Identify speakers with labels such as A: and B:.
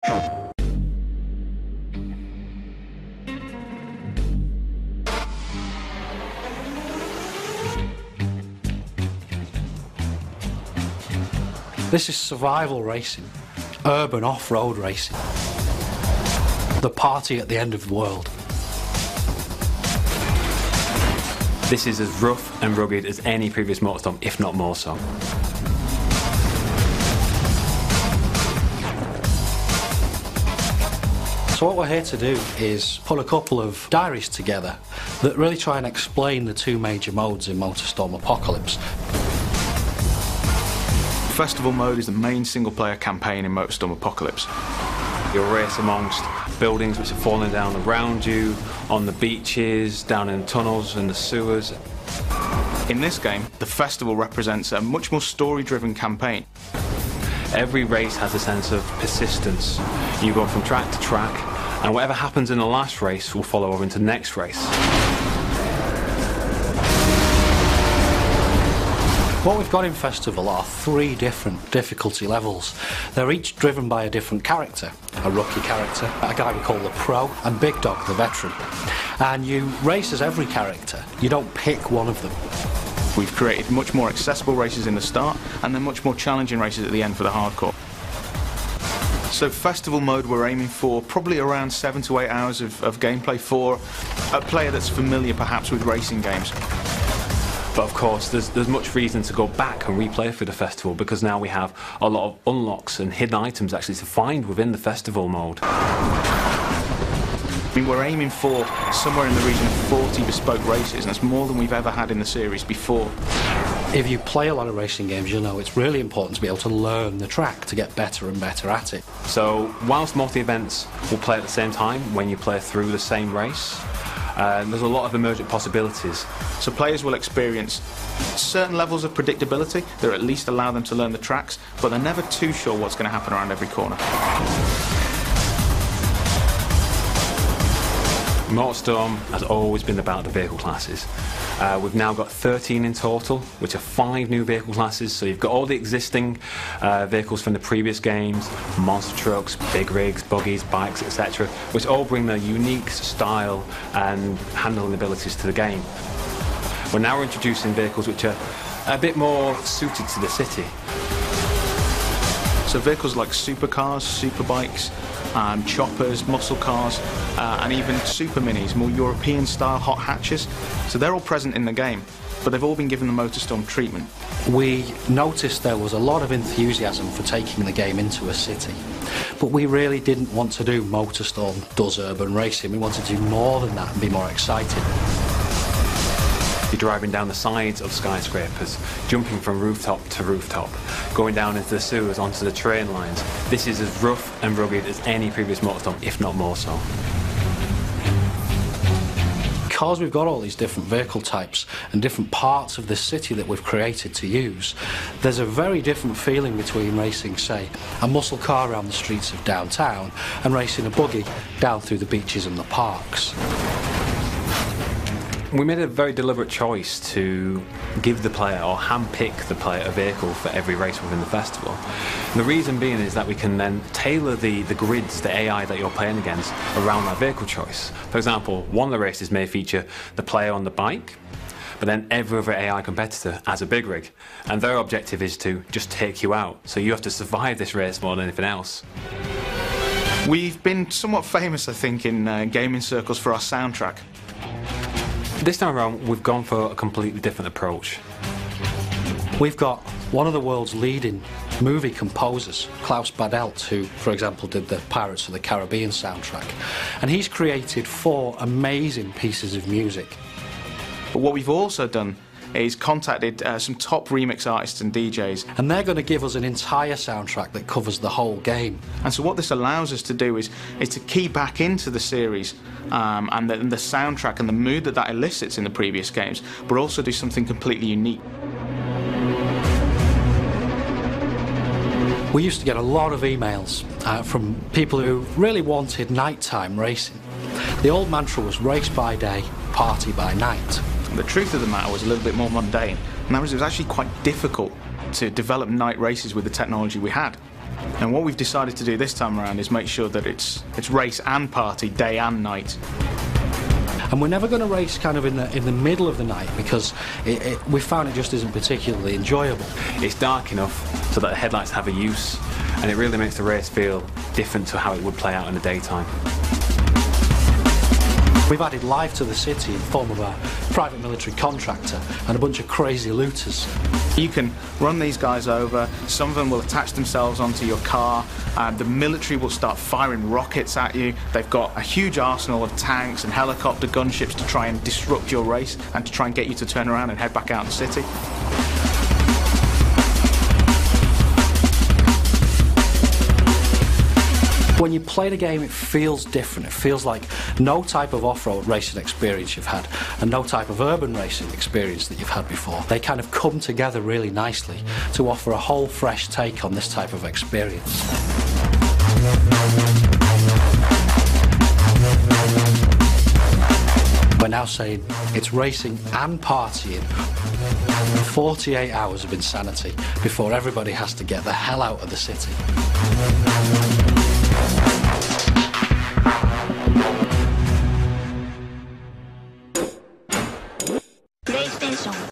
A: This is survival racing, urban off-road racing, the party at the end of the world.
B: This is as rough and rugged as any previous MotorStorm, if not more so.
A: So what we're here to do is put a couple of diaries together that really try and explain the two major modes in MotorStorm Apocalypse.
C: Festival mode is the main single-player campaign in MotorStorm Apocalypse.
B: You'll race amongst buildings which are falling down around you, on the beaches, down in tunnels and the sewers.
C: In this game, the festival represents a much more story-driven campaign.
B: Every race has a sense of persistence. You go from track to track, and whatever happens in the last race will follow over into the next race.
A: What we've got in Festival are 3 different difficulty levels. They're each driven by a different character. A rookie character, a guy we call the Pro, and Big Dog, the veteran. And you race as every character. You don't pick one of them.
C: We've created much more accessible races in the start, and then much more challenging races at the end for the hardcore. So Festival mode, we're aiming for probably around 7 to 8 hours of gameplay for a player that's familiar perhaps with racing games.
B: But of course, there's much reason to go back and replay for the festival, because now we have a lot of unlocks and hidden items actually to find within the festival mode.
C: I mean, we're aiming for somewhere in the region of 40 bespoke races, and that's more than we've ever had in the series before.
A: If you play a lot of racing games, you'll know it's really important to be able to learn the track to get better and better at it.
B: So whilst most of the events will play at the same time when you play through the same race, there's a lot of emergent possibilities.
C: So players will experience certain levels of predictability that at least allow them to learn the tracks, but they're never too sure what's going to happen around every corner.
B: MotorStorm has always been about the vehicle classes. We've now got 13 in total, which are 5 new vehicle classes. So you've got all the existing vehicles from the previous games, monster trucks, big rigs, buggies, bikes, etc., which all bring their unique style and handling abilities to the game. We're now introducing vehicles which are a bit more suited to the city.
C: So vehicles like supercars, superbikes, choppers, muscle cars, and even super minis, more European style hot hatches. So they're all present in the game, but they've all been given the MotorStorm treatment.
A: We noticed there was a lot of enthusiasm for taking the game into a city, but we really didn't want to do MotorStorm does urban racing. We wanted to do more than that and be more exciting.
B: You're driving down the sides of skyscrapers, jumping from rooftop to rooftop, going down into the sewers, onto the train lines. This is as rough and rugged as any previous MotorStorm, if not more so.
A: Because we've got all these different vehicle types and different parts of the city that we've created to use, there's a very different feeling between racing, say, a muscle car around the streets of downtown and racing a buggy down through the beaches and the parks.
B: We made a very deliberate choice to give the player, or hand-pick the player, a vehicle for every race within the festival. And the reason being is that we can then tailor the grids, the AI that you're playing against, around that vehicle choice. For example, one of the races may feature the player on the bike, but then every other AI competitor has a big rig, and their objective is to just take you out. So you have to survive this race more than anything else.
C: We've been somewhat famous, I think, in gaming circles for our soundtrack.
B: This time around, we've gone for a completely different approach.
A: We've got one of the world's leading movie composers, Klaus Badelt, who, for example, did the Pirates of the Caribbean soundtrack, and he's created 4 amazing pieces of music.
C: But what we've also done is contacted some top remix artists and DJs.
A: And they're going to give us an entire soundtrack that covers the whole game.
C: And so what this allows us to do is to key back into the series and the soundtrack and the mood that elicits in the previous games, but also do something completely unique.
A: We used to get a lot of emails from people who really wanted nighttime racing. The old mantra was race by day, party by night.
C: The truth of the matter was a little bit more mundane, and that was it was actually quite difficult to develop night races with the technology we had. And what we've decided to do this time around is make sure that it's race and party, day and night.
A: And we're never going to race kind of in the middle of the night, because we found it just isn't particularly enjoyable.
B: It's dark enough so that the headlights have a use, and it really makes the race feel different to how it would play out in the daytime.
A: We've added life to the city in the form of a private military contractor and a bunch of crazy looters.
C: You can run these guys over, some of them will attach themselves onto your car, the military will start firing rockets at you. They've got a huge arsenal of tanks and helicopter gunships to try and disrupt your race and to try and get you to turn around and head back out in the city.
A: When you play the game, it feels different. It feels like no type of off-road racing experience you've had and no type of urban racing experience that you've had before. They kind of come together really nicely to offer a whole fresh take on this type of experience. We're now saying it's racing and partying. 48 hours of insanity before everybody has to get the hell out of the city.
D: PlayStation